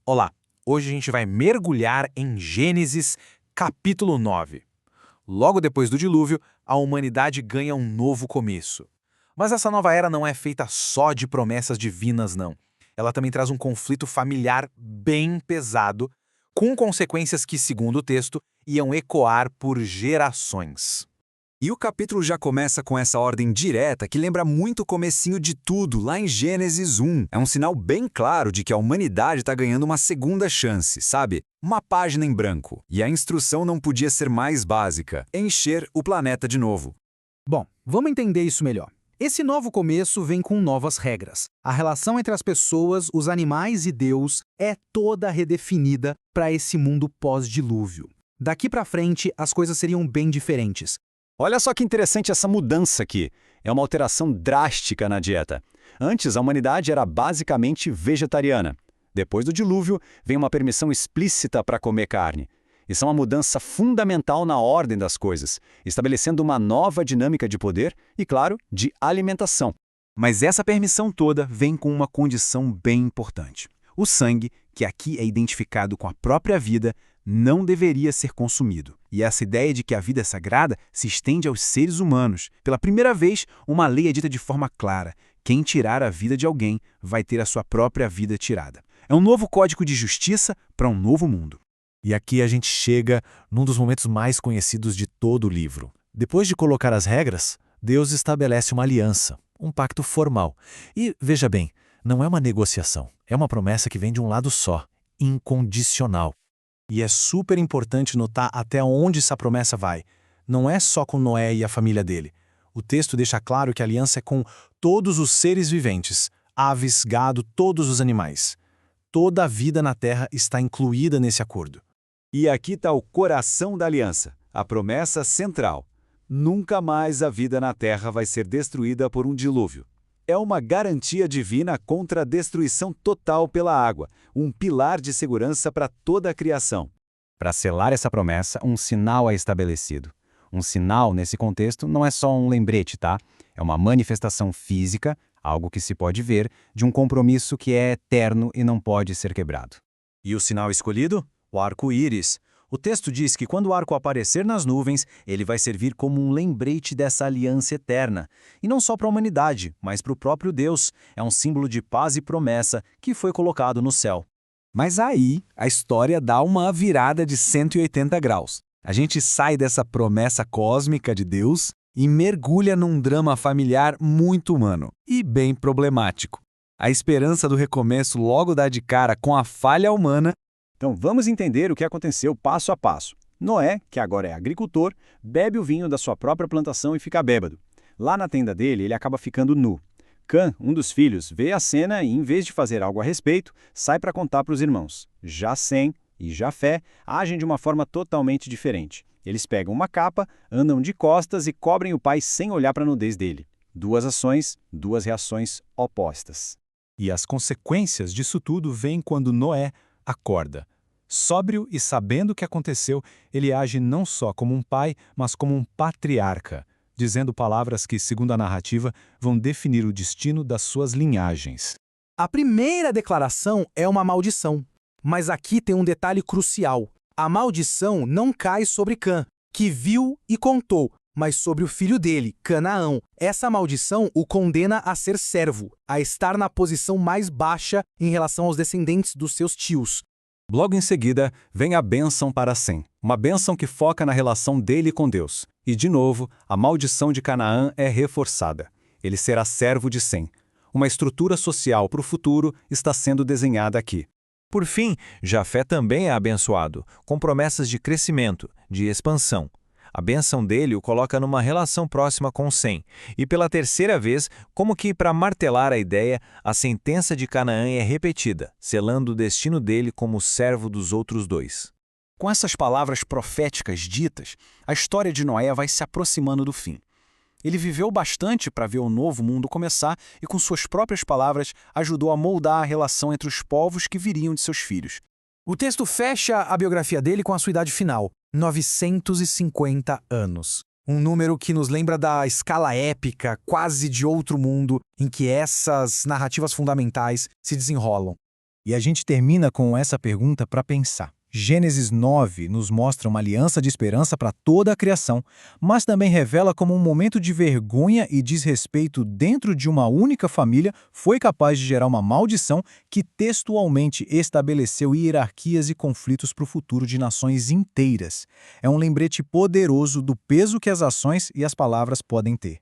Olá, hoje a gente vai mergulhar em Gênesis, capítulo 9. Logo depois do dilúvio, a humanidade ganha um novo começo. Mas essa nova era não é feita só de promessas divinas, não. Ela também traz um conflito familiar bem pesado, com consequências que, segundo o texto, iam ecoar por gerações. E o capítulo já começa com essa ordem direta que lembra muito o comecinho de tudo, lá em Gênesis 1. É um sinal bem claro de que a humanidade está ganhando uma segunda chance, sabe? Uma página em branco. E a instrução não podia ser mais básica: encher o planeta de novo. Bom, vamos entender isso melhor. Esse novo começo vem com novas regras. A relação entre as pessoas, os animais e Deus é toda redefinida para esse mundo pós-dilúvio. Daqui para frente, as coisas seriam bem diferentes. Olha só que interessante essa mudança aqui. É uma alteração drástica na dieta. Antes, a humanidade era basicamente vegetariana. Depois do dilúvio, vem uma permissão explícita para comer carne. Isso é uma mudança fundamental na ordem das coisas, estabelecendo uma nova dinâmica de poder e, claro, de alimentação. Mas essa permissão toda vem com uma condição bem importante. O sangue, que aqui é identificado com a própria vida, não deveria ser consumido. E essa ideia de que a vida é sagrada se estende aos seres humanos. Pela primeira vez, uma lei é dita de forma clara: quem tirar a vida de alguém vai ter a sua própria vida tirada. É um novo código de justiça para um novo mundo. E aqui a gente chega num dos momentos mais conhecidos de todo o livro. Depois de colocar as regras, Deus estabelece uma aliança, um pacto formal. E, veja bem, não é uma negociação, é uma promessa que vem de um lado só, incondicional. E é super importante notar até onde essa promessa vai. Não é só com Noé e a família dele. O texto deixa claro que a aliança é com todos os seres viventes, aves, gado, todos os animais. Toda a vida na Terra está incluída nesse acordo. E aqui está o coração da aliança, a promessa central. Nunca mais a vida na Terra vai ser destruída por um dilúvio. É uma garantia divina contra a destruição total pela água, um pilar de segurança para toda a criação. Para selar essa promessa, um sinal é estabelecido. Um sinal, nesse contexto, não é só um lembrete, tá? É uma manifestação física, algo que se pode ver, de um compromisso que é eterno e não pode ser quebrado. E o sinal escolhido? O arco-íris. O texto diz que quando o arco aparecer nas nuvens, ele vai servir como um lembrete dessa aliança eterna. E não só para a humanidade, mas para o próprio Deus. É um símbolo de paz e promessa que foi colocado no céu. Mas aí, a história dá uma virada de 180 graus. A gente sai dessa promessa cósmica de Deus e mergulha num drama familiar muito humano e bem problemático. A esperança do recomeço logo dá de cara com a falha humana. Então vamos entender o que aconteceu passo a passo. Noé, que agora é agricultor, bebe o vinho da sua própria plantação e fica bêbado. Lá na tenda dele, ele acaba ficando nu. Cã, um dos filhos, vê a cena e, em vez de fazer algo a respeito, sai para contar para os irmãos. Já Sem e Jafé agem de uma forma totalmente diferente. Eles pegam uma capa, andam de costas e cobrem o pai sem olhar para a nudez dele. Duas ações, duas reações opostas. E as consequências disso tudo vêm quando Noé acorda. Sóbrio e sabendo o que aconteceu, ele age não só como um pai, mas como um patriarca, dizendo palavras que, segundo a narrativa, vão definir o destino das suas linhagens. A primeira declaração é uma maldição. Mas aqui tem um detalhe crucial. A maldição não cai sobre Cã, que viu e contou, mas sobre o filho dele, Canaã. Essa maldição o condena a ser servo, a estar na posição mais baixa em relação aos descendentes dos seus tios. Logo em seguida, vem a bênção para Sem, uma bênção que foca na relação dele com Deus. E, de novo, a maldição de Canaã é reforçada. Ele será servo de Sem. Uma estrutura social para o futuro está sendo desenhada aqui. Por fim, Jafé também é abençoado, com promessas de crescimento, de expansão. A bênção dele o coloca numa relação próxima com Sem. E pela terceira vez, como que para martelar a ideia, a sentença de Canaã é repetida, selando o destino dele como servo dos outros dois. Com essas palavras proféticas ditas, a história de Noé vai se aproximando do fim. Ele viveu bastante para ver o novo mundo começar e, com suas próprias palavras, ajudou a moldar a relação entre os povos que viriam de seus filhos. O texto fecha a biografia dele com a sua idade final, 950 anos. Um número que nos lembra da escala épica, quase de outro mundo, em que essas narrativas fundamentais se desenrolam. E a gente termina com essa pergunta para pensar. Gênesis 9 nos mostra uma aliança de esperança para toda a criação, mas também revela como um momento de vergonha e desrespeito dentro de uma única família foi capaz de gerar uma maldição que textualmente estabeleceu hierarquias e conflitos para o futuro de nações inteiras. É um lembrete poderoso do peso que as ações e as palavras podem ter.